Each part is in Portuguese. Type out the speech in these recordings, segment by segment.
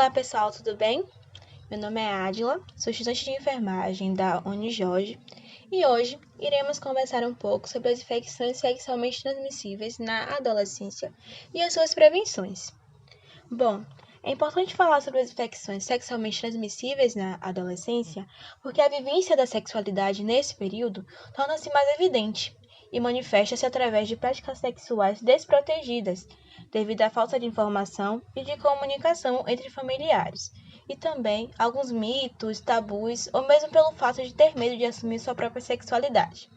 Olá pessoal, tudo bem? Meu nome é Adila, sou estudante de enfermagem da Unijorge e hoje iremos conversar um pouco sobre as infecções sexualmente transmissíveis na adolescência e as suas prevenções. Bom, é importante falar sobre as infecções sexualmente transmissíveis na adolescência porque a vivência da sexualidade nesse período torna-se mais evidente e manifesta-se através de práticas sexuais desprotegidas, devido à falta de informação e de comunicação entre familiares, e também alguns mitos, tabus ou mesmo pelo fato de ter medo de assumir sua própria sexualidade.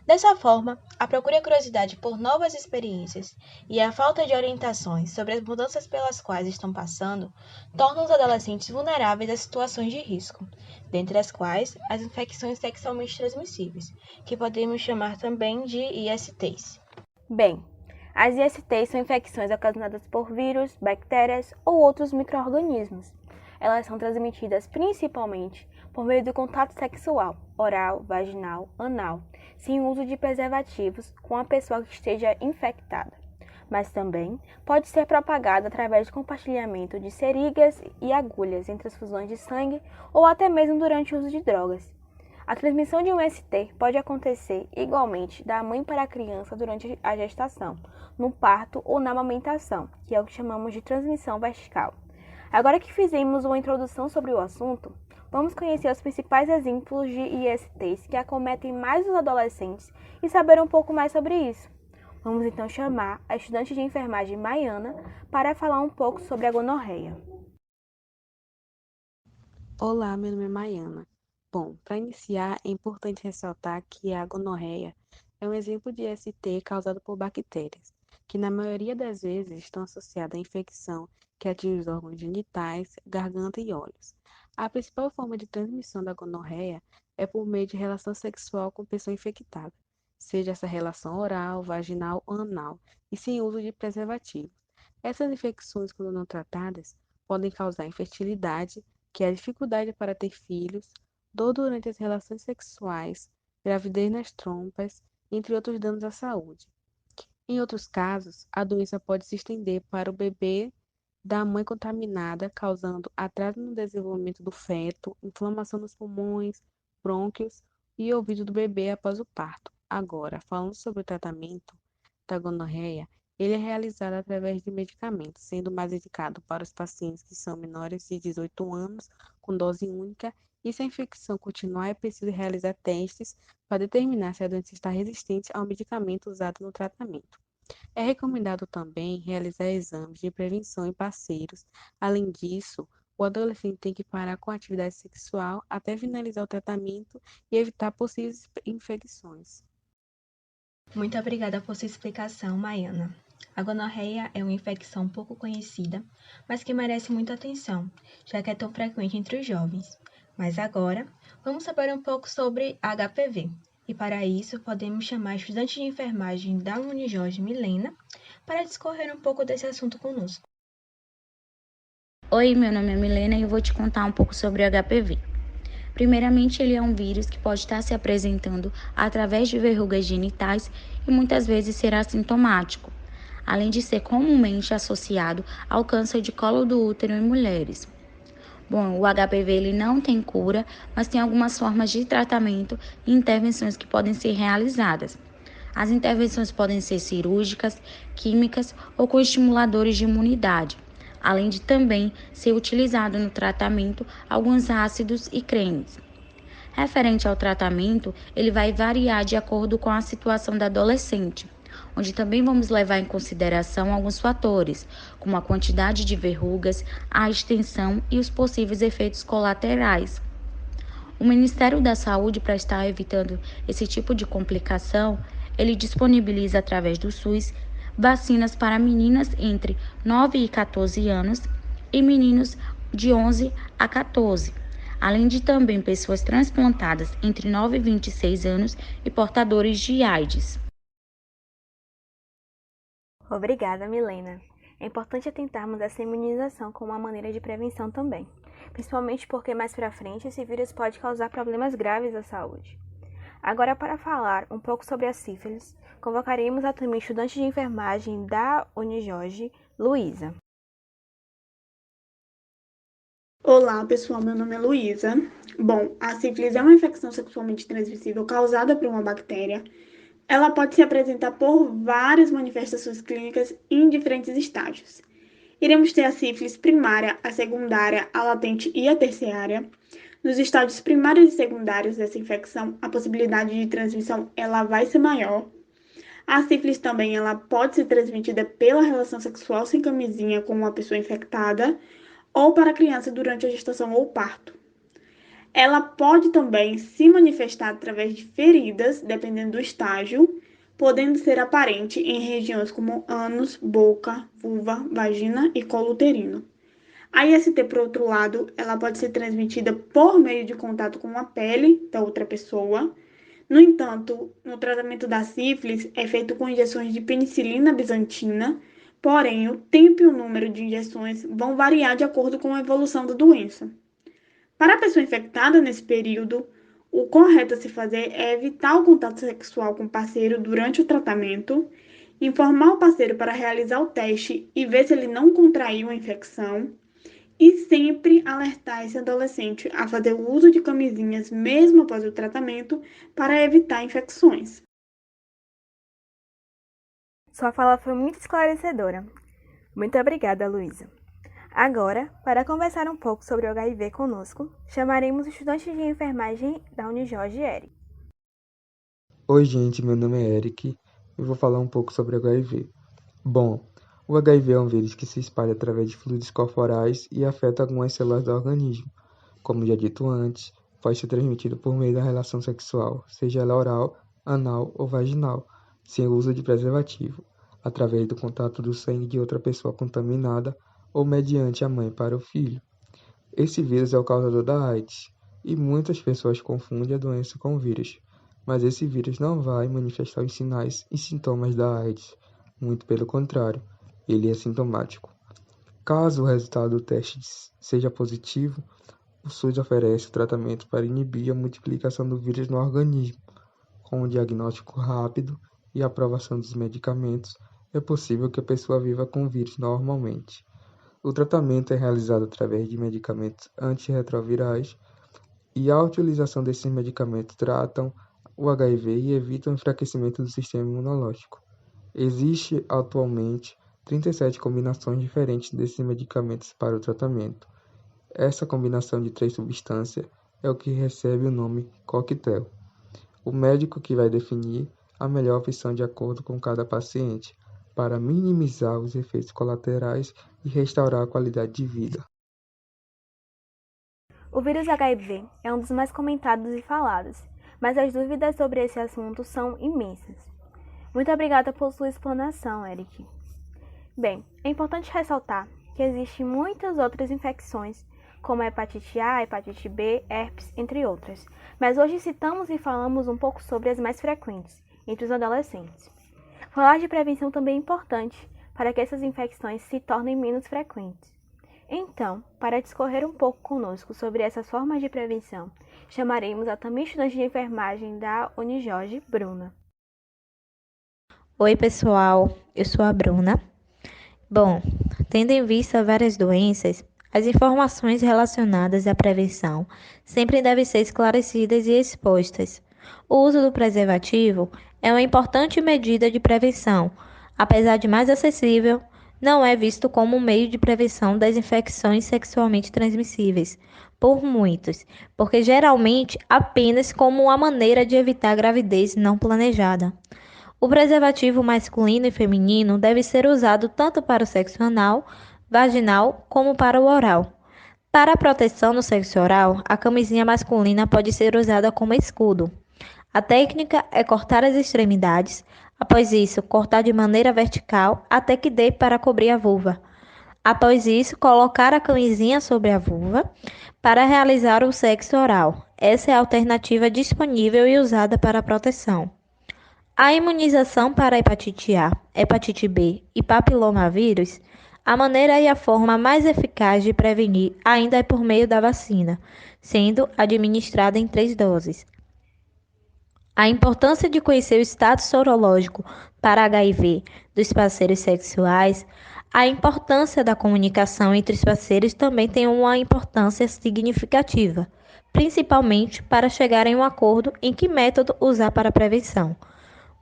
Dessa forma, a procura e a curiosidade por novas experiências e a falta de orientações sobre as mudanças pelas quais estão passando tornam os adolescentes vulneráveis a situações de risco, dentre as quais as infecções sexualmente transmissíveis, que podemos chamar também de ISTs. Bem, as ISTs são infecções ocasionadas por vírus, bactérias ou outros micro-organismos. Elas são transmitidas principalmente por meio do contato sexual, oral, vaginal, anal, sem uso de preservativos com a pessoa que esteja infectada. Mas também pode ser propagada através de compartilhamento de seringas e agulhas entre as fusões de sangue ou até mesmo durante o uso de drogas. A transmissão de um ST pode acontecer igualmente da mãe para a criança durante a gestação, no parto ou na amamentação, que é o que chamamos de transmissão vertical. Agora que fizemos uma introdução sobre o assunto, vamos conhecer os principais exemplos de ISTs que acometem mais os adolescentes e saber um pouco mais sobre isso. Vamos então chamar a estudante de enfermagem Maiana para falar um pouco sobre a gonorreia. Olá, meu nome é Maiana. Bom, para iniciar, é importante ressaltar que a gonorreia é um exemplo de ST causado por bactérias, que na maioria das vezes estão associadas à infecção que atinge os órgãos genitais, garganta e olhos. A principal forma de transmissão da gonorreia é por meio de relação sexual com pessoa infectada, seja essa relação oral, vaginal ou anal, e sem uso de preservativos. Essas infecções, quando não tratadas, podem causar infertilidade, que é a dificuldade para ter filhos, dor durante as relações sexuais, gravidez nas trompas, entre outros danos à saúde. Em outros casos, a doença pode se estender para o bebê da mãe contaminada, causando atraso no desenvolvimento do feto, inflamação nos pulmões, brônquios e ouvido do bebê após o parto. Agora, falando sobre o tratamento da gonorreia, ele é realizado através de medicamentos, sendo mais indicado para os pacientes que são menores de 18 anos, com dose única, e se a infecção continuar, é preciso realizar testes para determinar se a doença está resistente ao medicamento usado no tratamento. É recomendado também realizar exames de prevenção em parceiros. Além disso, o adolescente tem que parar com a atividade sexual até finalizar o tratamento e evitar possíveis infecções. Muito obrigada por sua explicação, Maiana. A gonorreia é uma infecção pouco conhecida, mas que merece muita atenção, já que é tão frequente entre os jovens. Mas agora, vamos saber um pouco sobre HPV. E para isso, podemos chamar a estudante de enfermagem da Unijorge, Milena, para discorrer um pouco desse assunto conosco. Oi, meu nome é Milena e eu vou te contar um pouco sobre o HPV. Primeiramente, ele é um vírus que pode estar se apresentando através de verrugas genitais e muitas vezes ser assintomático, além de ser comumente associado ao câncer de colo do útero em mulheres. Bom, o HPV ele não tem cura, mas tem algumas formas de tratamento e intervenções que podem ser realizadas. As intervenções podem ser cirúrgicas, químicas ou com estimuladores de imunidade, além de também ser utilizado no tratamento alguns ácidos e cremes. Referente ao tratamento, ele vai variar de acordo com a situação da adolescente, onde também vamos levar em consideração alguns fatores, como a quantidade de verrugas, a extensão e os possíveis efeitos colaterais. O Ministério da Saúde, para estar evitando esse tipo de complicação, ele disponibiliza através do SUS vacinas para meninas entre 9 e 14 anos e meninos de 11 a 14, além de também pessoas transplantadas entre 9 e 26 anos e portadores de AIDS. Obrigada, Milena. É importante atentarmos a essa imunização como uma maneira de prevenção também, principalmente porque mais para frente esse vírus pode causar problemas graves à saúde. Agora, para falar um pouco sobre a sífilis, convocaremos a também estudante de enfermagem da Unijorge, Luísa. Olá, pessoal. Meu nome é Luísa. Bom, a sífilis é uma infecção sexualmente transmissível causada por uma bactéria. Ela pode se apresentar por várias manifestações clínicas em diferentes estágios. Iremos ter a sífilis primária, a secundária, a latente e a terciária. Nos estágios primários e secundários dessa infecção, a possibilidade de transmissão ela vai ser maior. A sífilis também ela pode ser transmitida pela relação sexual sem camisinha com uma pessoa infectada ou para a criança durante a gestação ou parto. Ela pode também se manifestar através de feridas, dependendo do estágio, podendo ser aparente em regiões como ânus, boca, vulva, vagina e colo uterino. A IST, por outro lado, ela pode ser transmitida por meio de contato com a pele da outra pessoa. No entanto, no tratamento da sífilis é feito com injeções de penicilina bizantina, porém o tempo e o número de injeções vão variar de acordo com a evolução da doença. Para a pessoa infectada nesse período, o correto a se fazer é evitar o contato sexual com o parceiro durante o tratamento, informar o parceiro para realizar o teste e ver se ele não contraiu a infecção, e sempre alertar esse adolescente a fazer o uso de camisinhas mesmo após o tratamento para evitar infecções. Sua fala foi muito esclarecedora. Muito obrigada, Luísa. Agora, para conversar um pouco sobre o HIV conosco, chamaremos o estudante de enfermagem da Unijorge, Eric. Oi, gente, meu nome é Eric e vou falar um pouco sobre HIV. Bom, o HIV é um vírus que se espalha através de fluidos corporais e afeta algumas células do organismo. Como já dito antes, pode ser transmitido por meio da relação sexual, seja ela oral, anal ou vaginal, sem o uso de preservativo, através do contato do sangue de outra pessoa contaminada ou mediante a mãe para o filho. Esse vírus é o causador da AIDS e muitas pessoas confundem a doença com o vírus, mas esse vírus não vai manifestar os sinais e sintomas da AIDS, muito pelo contrário, ele é sintomático. Caso o resultado do teste seja positivo, o SUS oferece o tratamento para inibir a multiplicação do vírus no organismo. Com o diagnóstico rápido e a aprovação dos medicamentos, é possível que a pessoa viva com o vírus normalmente. O tratamento é realizado através de medicamentos antirretrovirais e a utilização desses medicamentos tratam o HIV e evitam o enfraquecimento do sistema imunológico. Existe atualmente 37 combinações diferentes desses medicamentos para o tratamento. Essa combinação de 3 substâncias é o que recebe o nome coquetel. O médico que vai definir a melhor opção de acordo com cada paciente, para minimizar os efeitos colaterais e restaurar a qualidade de vida. O vírus HIV é um dos mais comentados e falados, mas as dúvidas sobre esse assunto são imensas. Muito obrigada por sua explanação, Eric. Bem, é importante ressaltar que existem muitas outras infecções, como a hepatite A, hepatite B, herpes, entre outras, mas hoje citamos e falamos um pouco sobre as mais frequentes, entre os adolescentes. Falar de prevenção também é importante, para que essas infecções se tornem menos frequentes. Então, para discorrer um pouco conosco sobre essas formas de prevenção, chamaremos a também estudante de enfermagem da Unijorge, Bruna. Oi, pessoal, eu sou a Bruna. Bom, tendo em vista várias doenças, as informações relacionadas à prevenção sempre devem ser esclarecidas e expostas. O uso do preservativo é uma importante medida de prevenção, apesar de mais acessível, não é visto como um meio de prevenção das infecções sexualmente transmissíveis, por muitos, porque geralmente apenas como uma maneira de evitar gravidez não planejada. O preservativo masculino e feminino deve ser usado tanto para o sexo anal, vaginal, como para o oral. Para a proteção no sexo oral, a camisinha masculina pode ser usada como escudo. A técnica é cortar as extremidades, após isso, cortar de maneira vertical até que dê para cobrir a vulva. Após isso, colocar a camisinha sobre a vulva para realizar o sexo oral. Essa é a alternativa disponível e usada para a proteção. A imunização para a hepatite A, hepatite B e papilomavírus, a maneira e a forma mais eficaz de prevenir ainda é por meio da vacina, sendo administrada em 3 doses. A importância de conhecer o status sorológico para HIV dos parceiros sexuais A importância da comunicação entre os parceiros também tem uma importância significativa, principalmente para chegar em um acordo em que método usar para a prevenção.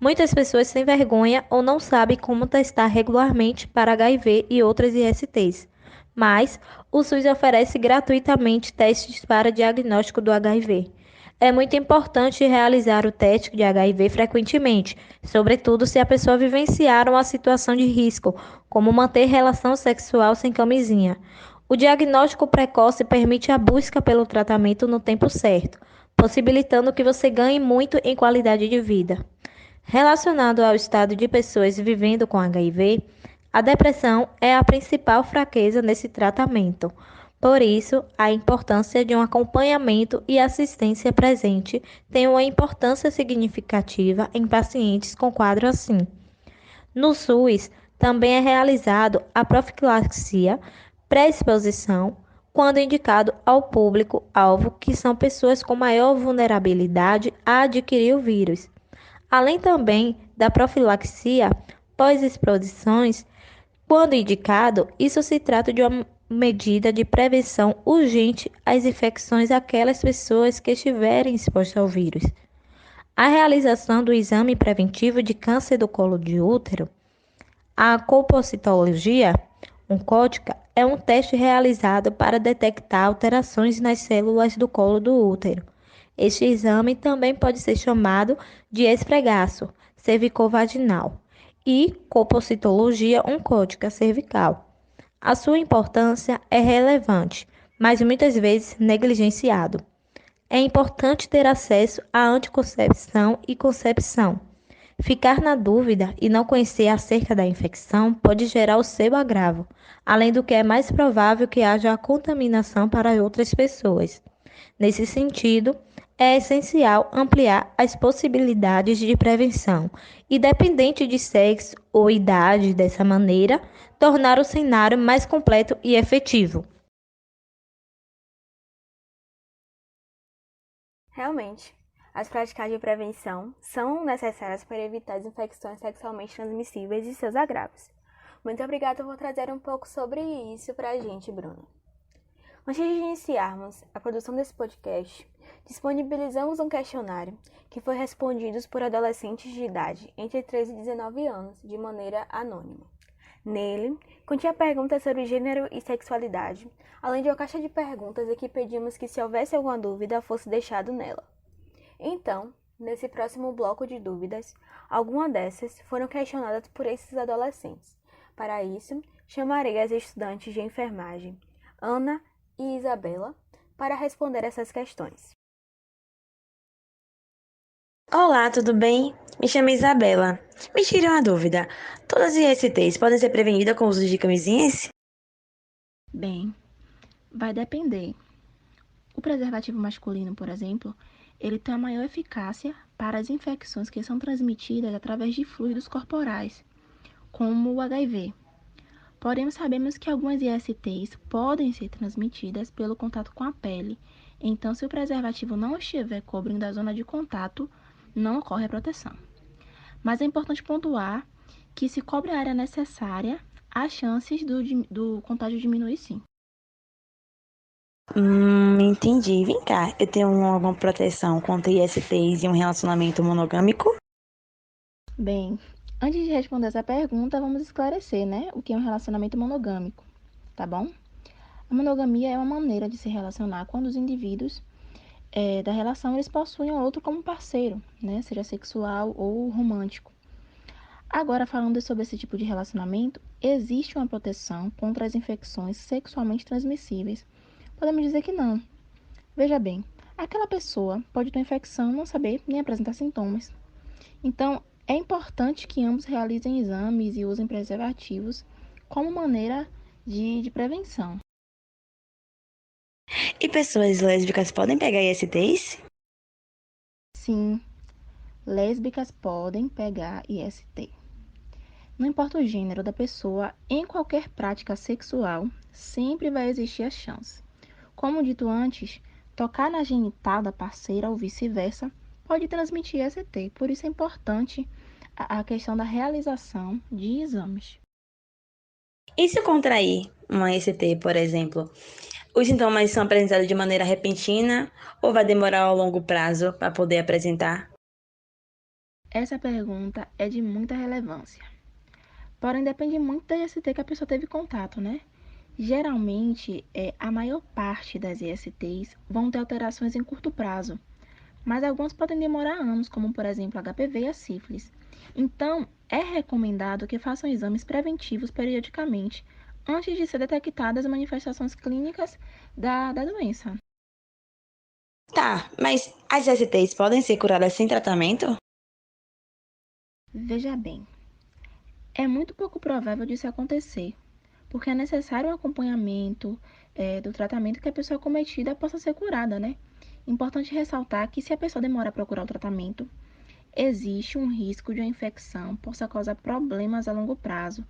Muitas pessoas têm vergonha ou não sabem como testar regularmente para HIV e outras ISTs, mas o SUS oferece gratuitamente testes para diagnóstico do HIV. É muito importante realizar o teste de HIV frequentemente, sobretudo se a pessoa vivenciar uma situação de risco, como manter relação sexual sem camisinha. O diagnóstico precoce permite a busca pelo tratamento no tempo certo, possibilitando que você ganhe muito em qualidade de vida. Relacionado ao estado de pessoas vivendo com HIV, a depressão é a principal fraqueza nesse tratamento. Por isso, a importância de um acompanhamento e assistência presente tem uma importância significativa em pacientes com quadro assim. No SUS, também é realizado a profilaxia pré-exposição, quando indicado ao público-alvo, que são pessoas com maior vulnerabilidade a adquirir o vírus. Além também da profilaxia pós-exposições, quando indicado, isso se trata de uma medida de prevenção urgente às infecções àquelas pessoas que estiverem expostas ao vírus. A realização do exame preventivo de câncer do colo de útero, a colpocitologia oncótica, é um teste realizado para detectar alterações nas células do colo do útero. Este exame também pode ser chamado de esfregaço cervicovaginal e colpocitologia oncótica cervical. A sua importância é relevante, mas muitas vezes negligenciado. É importante ter acesso à anticoncepção e concepção. Ficar na dúvida e não conhecer acerca da infecção pode gerar o seu agravo, além do que é mais provável que haja a contaminação para outras pessoas. Nesse sentido, é essencial ampliar as possibilidades de prevenção, independente de sexo ou idade, dessa maneira, tornar o cenário mais completo e efetivo. Realmente, as práticas de prevenção são necessárias para evitar as infecções sexualmente transmissíveis e seus agravos. Muito obrigada por trazer um pouco sobre isso para a gente, Bruno. Antes de iniciarmos a produção desse podcast, disponibilizamos um questionário que foi respondido por adolescentes de idade entre 13 e 19 anos, de maneira anônima. Nele, continha perguntas sobre gênero e sexualidade, além de uma caixa de perguntas em que pedimos que, se houvesse alguma dúvida, fosse deixado nela. Então, nesse próximo bloco de dúvidas, algumas dessas foram questionadas por esses adolescentes. Para isso, chamarei as estudantes de enfermagem, Ana e Isabela, para responder essas questões. Olá, tudo bem? Me chamo Isabela. Me tire uma dúvida. Todas as ISTs podem ser prevenidas com o uso de camisinhas? Bem, vai depender. O preservativo masculino, por exemplo, ele tem a maior eficácia para as infecções que são transmitidas através de fluidos corporais, como o HIV. Porém, sabemos que algumas ISTs podem ser transmitidas pelo contato com a pele. Então, se o preservativo não estiver cobrindo a zona de contato, não ocorre a proteção. Mas é importante pontuar que, se cobre a área necessária, as chances do contágio diminuir sim. Entendi. Vem cá, eu tenho alguma proteção contra ISTs e um relacionamento monogâmico? Bem, antes de responder essa pergunta, vamos esclarecer, o que é um relacionamento monogâmico, tá bom? A monogamia é uma maneira de se relacionar quando os indivíduos da relação eles possuem o outro como parceiro, seja sexual ou romântico. Agora, falando sobre esse tipo de relacionamento, existe uma proteção contra as infecções sexualmente transmissíveis. Podemos dizer que não. Veja bem, aquela pessoa pode ter infecção e não saber nem apresentar sintomas. Então, é importante que ambos realizem exames e usem preservativos como maneira de prevenção. E pessoas lésbicas podem pegar ISTs? Sim, lésbicas podem pegar IST. Não importa o gênero da pessoa, em qualquer prática sexual, sempre vai existir a chance. Como dito antes, tocar na genital da parceira ou vice-versa pode transmitir IST, por isso é importante a questão da realização de exames. E se eu contrair uma IST, por exemplo, os sintomas são apresentados de maneira repentina ou vai demorar ao longo prazo para poder apresentar? Essa pergunta é de muita relevância. Porém, depende muito da IST que a pessoa teve contato, né? Geralmente, a maior parte das ISTs vão ter alterações em curto prazo, mas algumas podem demorar anos, como por exemplo a HPV e a sífilis. Então, é recomendado que façam exames preventivos periodicamente, antes de ser detectadas as manifestações clínicas da doença. Tá, mas as ISTs podem ser curadas sem tratamento? Veja bem, é muito pouco provável disso acontecer, porque é necessário um acompanhamento do tratamento que a pessoa cometida possa ser curada, né? Importante ressaltar que se a pessoa demorar a procurar o tratamento, existe um risco de uma infecção possa causar problemas a longo prazo.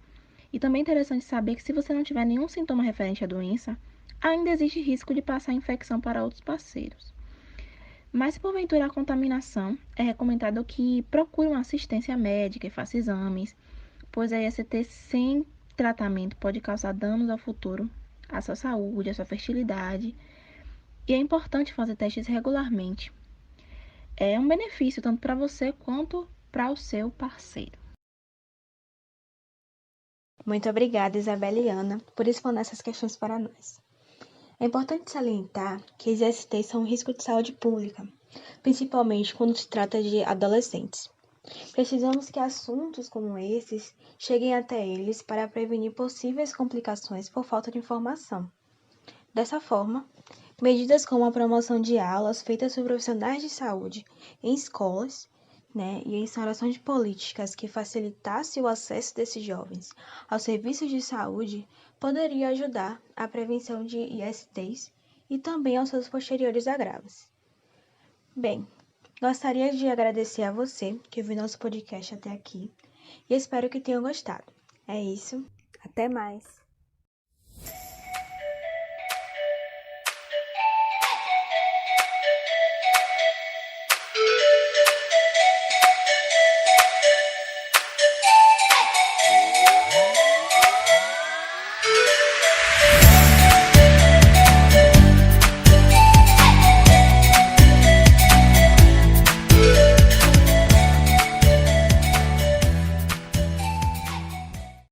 E também é interessante saber que se você não tiver nenhum sintoma referente à doença, ainda existe risco de passar a infecção para outros parceiros. Mas se porventura a contaminação, é recomendado que procure uma assistência médica e faça exames, pois a IST sem tratamento pode causar danos ao futuro, à sua saúde, à sua fertilidade. E é importante fazer testes regularmente. É um benefício tanto para você quanto para o seu parceiro. Muito obrigada, Isabela e Ana, por responder essas questões para nós. É importante salientar que as ISTs são um risco de saúde pública, principalmente quando se trata de adolescentes. Precisamos que assuntos como esses cheguem até eles para prevenir possíveis complicações por falta de informação. Dessa forma, medidas como a promoção de aulas feitas por profissionais de saúde em escolas, e a instauração de políticas que facilitassem o acesso desses jovens aos serviços de saúde poderia ajudar à prevenção de ISTs e também aos seus posteriores agravos. Bem, gostaria de agradecer a você que ouviu nosso podcast até aqui e espero que tenham gostado. É isso, até mais!